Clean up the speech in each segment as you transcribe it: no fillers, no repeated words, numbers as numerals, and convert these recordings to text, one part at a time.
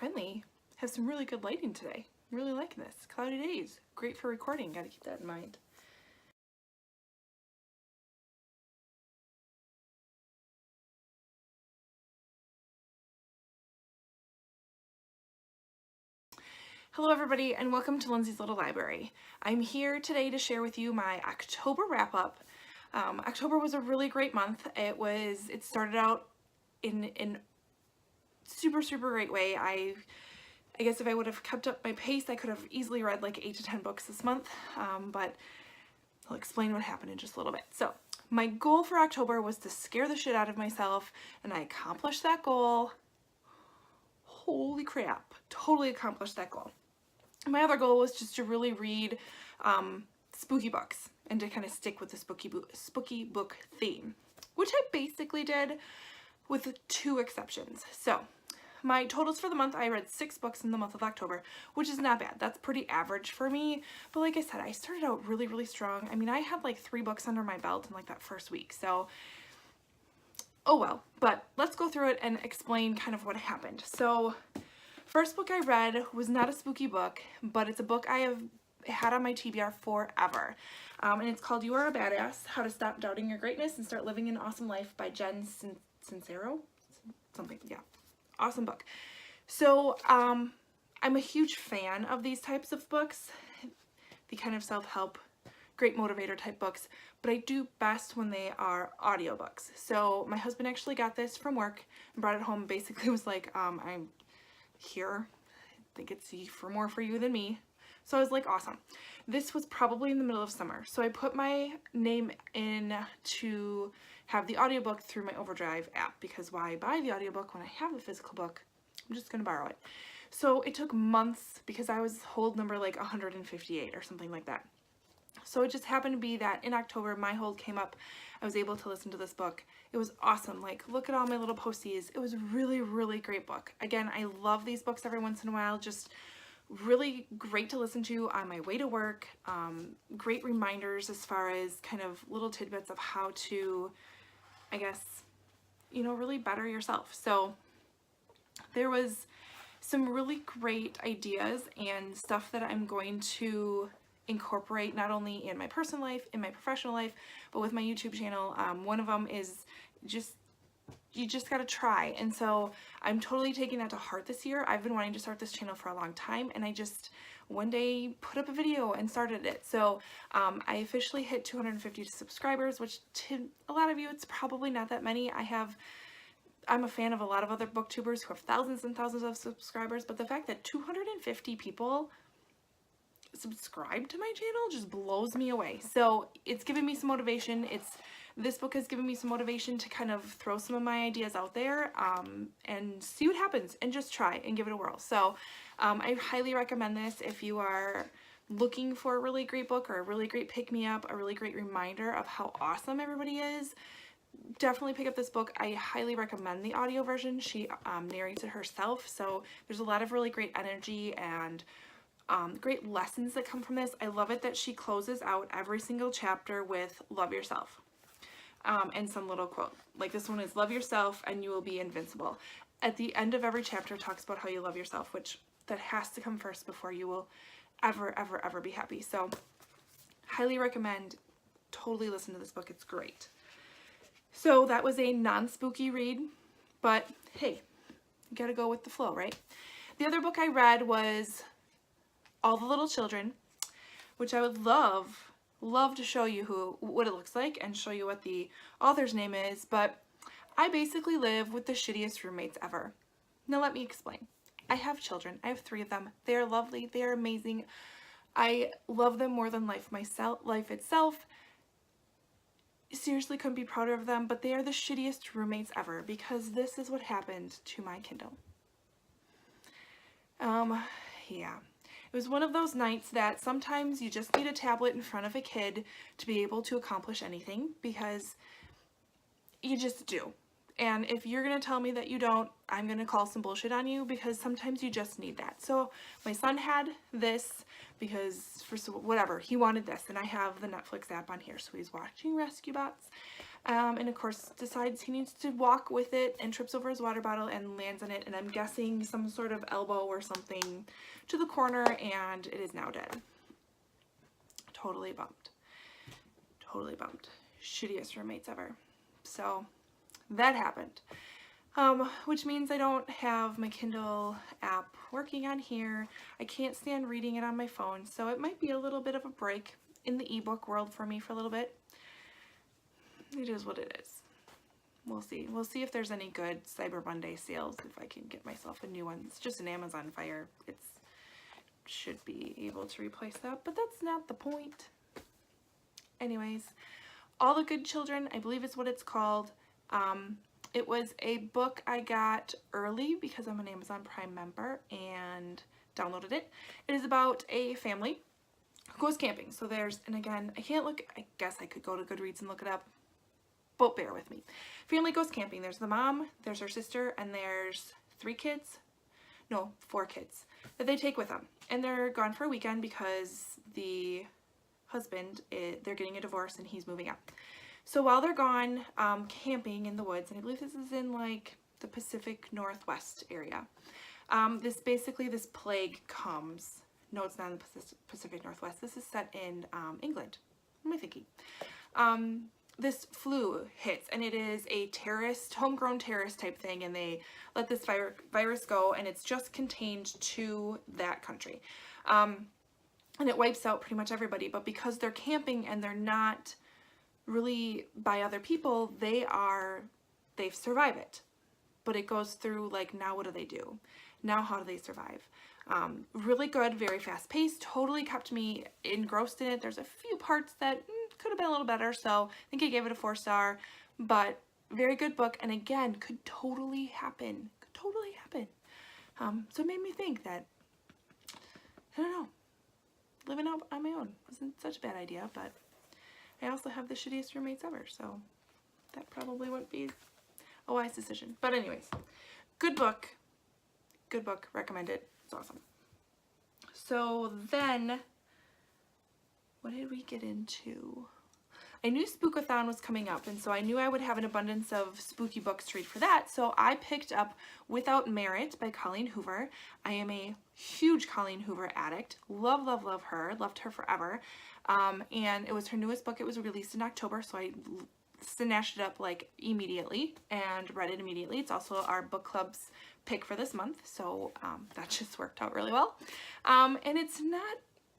finally have some really good lighting today. I'm really liking this. Cloudy days. Great for recording. Gotta keep that in mind. Hello everybody and welcome to Lindsay's Little Library. I'm here today to share with you my October wrap-up. October was a really great month. It started out in super great way. I guess if I would have kept up my pace, I could have easily read like 8 to 10 books this month, but I'll explain what happened in just a little bit. So my goal for October was to scare the shit out of myself, and I accomplished that goal. Holy crap, totally accomplished that goal. My other goal was just to really read spooky books and to kind of stick with the spooky book theme, which I basically did with 2 exceptions. So my totals for the month, I read 6 books in the month of October, which is not bad. That's pretty average for me. But like I said, I started out really strong. I mean, I had like 3 books under my belt in like that first week. So, oh well. But let's go through it and explain kind of what happened. So first book I read was not a spooky book, but it's a book I have had on my TBR forever. And it's called You Are a Badass, How to Stop Doubting Your Greatness and Start Living an Awesome Life by Jen Sincero? Something, yeah. Awesome book. So I'm a huge fan of these types of books, the kind of self-help, great motivator type books, but I do best when they are audiobooks. So my husband actually got this from work and brought it home. Basically was like, I'm here. I think it's more for you than me. So I was like, awesome. This was probably in the middle of summer. So I put my name in to have the audiobook through my Overdrive app, because why buy the audiobook when I have the physical book? I'm just gonna borrow it. So it took months because I was hold number like 158 or something like that. So it just happened to be that in October my hold came up. I was able to listen to this book. It was awesome. Like, look at all my little posties. It was a really great book. Again, I love these books every once in a while. Just really great to listen to on my way to work. Great reminders as far as kind of little tidbits of how to, I guess, you know, really better yourself. So there was some really great ideas and stuff that I'm going to incorporate not only in my personal life, in my professional life, but with my YouTube channel. One of them is you just gotta try. And so I'm totally taking that to heart this year. I've been wanting to start this channel for a long time, and I just one day put up a video and started it. So I officially hit 250 subscribers, which to a lot of you, it's probably not that many. I'm a fan of a lot of other booktubers who have thousands and thousands of subscribers, but the fact that 250 people subscribe to my channel just blows me away. So it's given me some motivation. This book has given me some motivation to kind of throw some of my ideas out there and see what happens and just try and give it a whirl. So I highly recommend this if you are looking for a really great book or a really great pick-me-up, a really great reminder of how awesome everybody is. Definitely pick up this book. I highly recommend the audio version. She narrates it herself, so there's a lot of really great energy and great lessons that come from this. I love it that she closes out every single chapter with love yourself and some little quote. Like this one is love yourself and you will be invincible. At the end of every chapter talks about how you love yourself, which that has to come first before you will ever be happy. So highly recommend, totally listen to this book. It's great. So that was a non-spooky read, but hey, you gotta go with the flow, right? The other book I read was All the Little Children, which I would love to show you what it looks like and show you what the author's name is, but I basically live with the shittiest roommates ever. Now let me explain. I have children. I have 3 of them. They are lovely. They are amazing. I love them more than life itself. Seriously couldn't be prouder of them, but they are the shittiest roommates ever because this is what happened to my Kindle. Yeah. It was one of those nights that sometimes you just need a tablet in front of a kid to be able to accomplish anything, because you just do. And if you're going to tell me that you don't, I'm going to call some bullshit on you, because sometimes you just need that. So my son had this because for whatever, he wanted this, and I have the Netflix app on here, so he's watching Rescue Bots. And of course decides he needs to walk with it and trips over his water bottle and lands on it, and I'm guessing some sort of elbow or something to the corner, and it is now dead. Totally bummed. Totally bummed. Shittiest roommates ever. So that happened. Which means I don't have my Kindle app working on here. I can't stand reading it on my phone, so it might be a little bit of a break in the ebook world for me for a little bit. It is what it is. We'll see. We'll see if there's any good Cyber Monday sales, if I can get myself a new one. It's just an Amazon Fire. It should be able to replace that, but that's not the point. Anyways, All the Good Children, I believe is what it's called. It was a book I got early because I'm an Amazon Prime member and downloaded it. It is about a family who goes camping. So there's, and again, I can't look, I guess I could go to Goodreads and look it up, but bear with me. Family goes camping. There's the mom, there's her sister, and there's 4 kids that they take with them. And they're gone for a weekend because the husband, they're getting a divorce and he's moving out. So while they're gone camping in the woods, and I believe this is in like the Pacific Northwest area, this plague comes. No, it's not in the Pacific Northwest. This is set in England. What am I thinking? This flu hits, and it is a terrorist, homegrown terrorist type thing, and they let this virus go, and it's just contained to that country. And it wipes out pretty much everybody, but because they're camping and they're not really by other people, they survive it. But it goes through, like, now what do they do? Now how do they survive? Really good, very fast paced, totally kept me engrossed in it. There's a few parts that could have been a little better, so I think I gave it a 4-star, but very good book, and again, could totally happen. So it made me think that, I don't know, living out on my own wasn't such a bad idea, but I also have the shittiest roommates ever, so that probably wouldn't be a wise decision. But anyways, good book, recommend it, it's awesome. So then, what did we get into? I knew Spookathon was coming up, and so I knew I would have an abundance of spooky books to read for that, so I picked up Without Merit by Colleen Hoover. I am a huge Colleen Hoover addict. Love her. Loved her forever. And it was her newest book. It was released in October, so I snatched it up like immediately and read it immediately. It's also our book club's pick for this month, so that just worked out really well. And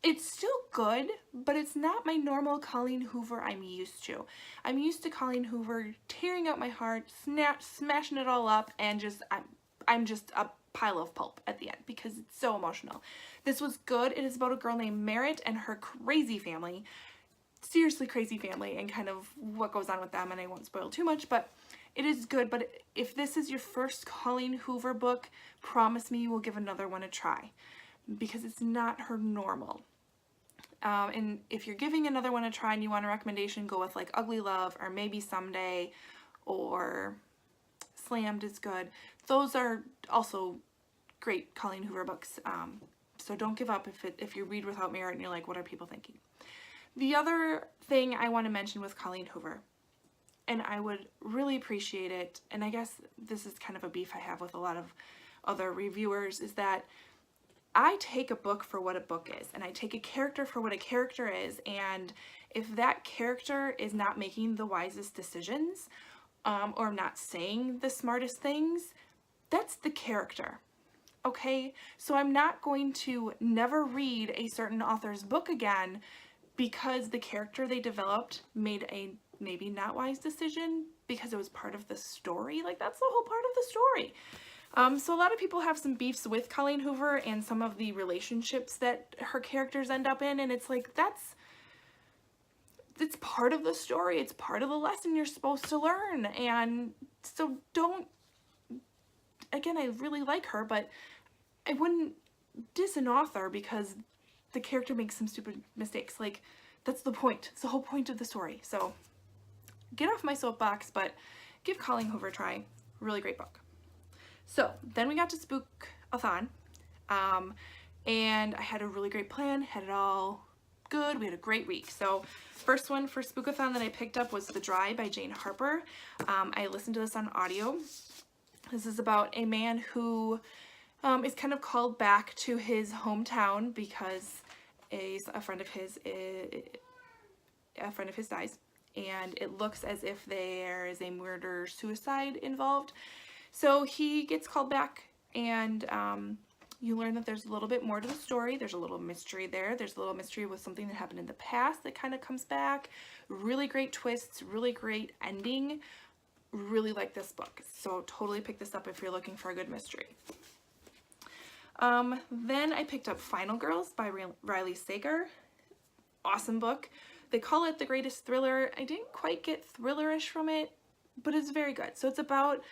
it's still good, but it's not my normal Colleen Hoover I'm used to. I'm used to Colleen Hoover tearing out my heart, smashing it all up, and I'm just a pile of pulp at the end because it's so emotional. This was good. It is about a girl named Merritt and her crazy family. Seriously crazy family, and kind of what goes on with them, and I won't spoil too much, but it is good. But if this is your first Colleen Hoover book, promise me you will give another one a try, because it's not her normal. And if you're giving another one a try and you want a recommendation, go with like Ugly Love or Maybe Someday, or Slammed is good. Those are also great Colleen Hoover books. So don't give up if you read Without Merit and you're like, what are people thinking? The other thing I want to mention with Colleen Hoover, and I would really appreciate it, and I guess this is kind of a beef I have with a lot of other reviewers, is that I take a book for what a book is, and I take a character for what a character is, and if that character is not making the wisest decisions, or not saying the smartest things, that's the character, okay? So I'm not going to never read a certain author's book again because the character they developed made a maybe not wise decision because it was part of the story. Like, that's the whole part of the story. So a lot of people have some beefs with Colleen Hoover and some of the relationships that her characters end up in, and it's like, it's part of the story. It's part of the lesson you're supposed to learn. And so don't, again, I really like her, but I wouldn't diss an author because the character makes some stupid mistakes. Like, that's the point. It's the whole point of the story. So get off my soapbox, but give Colleen Hoover a try. Really great book. So then we got to Spook Athan, and I had a really great plan, had it all good. We had a great week. So first one for Spookathon that I picked up was The Dry by Jane Harper. I listened to this on audio. This is about a man who is kind of called back to his hometown because a friend of his dies, and it looks as if there is a murder-suicide involved. So he gets called back, and you learn that there's a little bit more to the story. There's a little mystery there. There's a little mystery with something that happened in the past that kind of comes back. Really great twists, really great ending. Really like this book. So totally pick this up if you're looking for a good mystery. Then I picked up Final Girls by Riley Sager. Awesome book. They call it the greatest thriller. I didn't quite get thrillerish from it, but it's very good. So it's about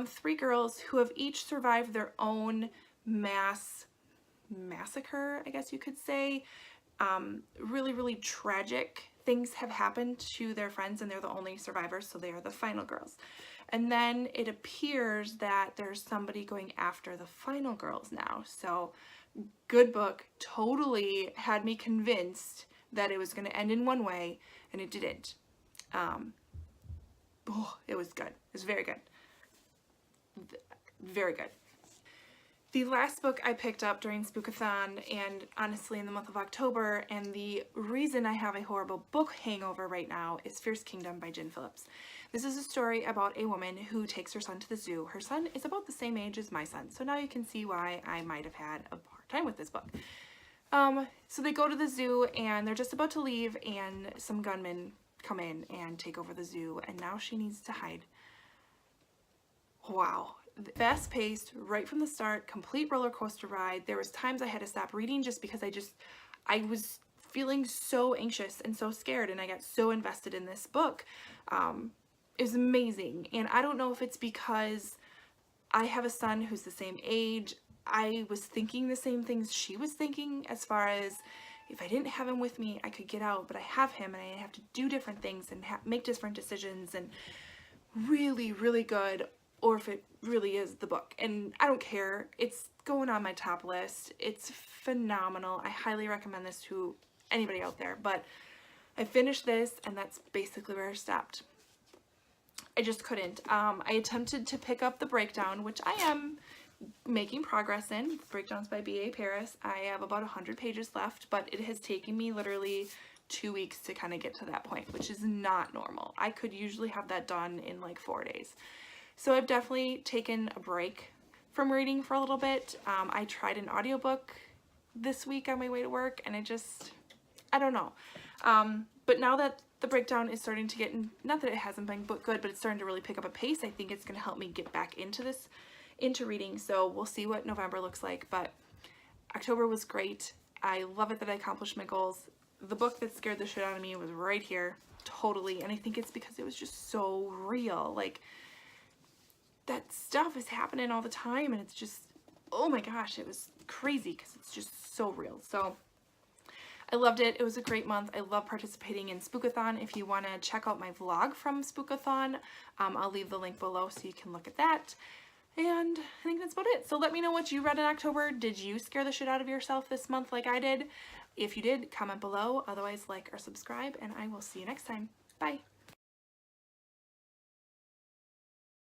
3 girls who have each survived their own massacre, I guess you could say. Really, really tragic things have happened to their friends, and they're the only survivors, so they are the final girls. And then it appears that there's somebody going after the final girls now. So good book. Totally had me convinced that it was going to end in one way, and it didn't. It was good. It was very good. Very good. The last book I picked up during Spookathon, and honestly in the month of October, and the reason I have a horrible book hangover right now, is Fierce Kingdom by Jen Phillips. This is a story about a woman who takes her son to the zoo. Her son is about the same age as my son, so now you can see why I might have had a hard time with this book. So they go to the zoo, and they're just about to leave, and some gunmen come in and take over the zoo, and now she needs to hide. Wow. Fast paced right from the start, complete roller coaster ride. There was times I had to stop reading just because I was feeling so anxious and so scared, and I got so invested in this book. It was amazing, and I don't know if it's because I have a son who's the same age. I was thinking the same things she was thinking, as far as if I didn't have him with me, I could get out, but I have him, and I have to do different things and make different decisions, and really, really good. Or if it really is the book. And I don't care. It's going on my top list. It's phenomenal. I highly recommend this to anybody out there. But I finished this, and that's basically where I stopped. I just couldn't. I attempted to pick up The Breakdown, which I am making progress in. Breakdowns by B.A. Paris. I have about 100 pages left, but it has taken me literally 2 weeks to kind of get to that point, which is not normal. I could usually have that done in like 4 days. So I've definitely taken a break from reading for a little bit. I tried an audiobook this week on my way to work, and I don't know. But now that The Breakdown is starting to get, not that it hasn't been good, but it's starting to really pick up a pace, I think it's going to help me get back into reading. So we'll see what November looks like. But October was great. I love it that I accomplished my goals. The book that scared the shit out of me was right here, totally. And I think it's because it was just so real. Like, that stuff is happening all the time, and it's just, oh my gosh, it was crazy because it's just so real. So I loved it. It was a great month. I love participating in Spookathon. If you want to check out my vlog from Spookathon, I'll leave the link below so you can look at that. And I think that's about it. So let me know what you read in October. Did you scare the shit out of yourself this month like I did? If you did, comment below. Otherwise, like or subscribe, and I will see you next time. Bye.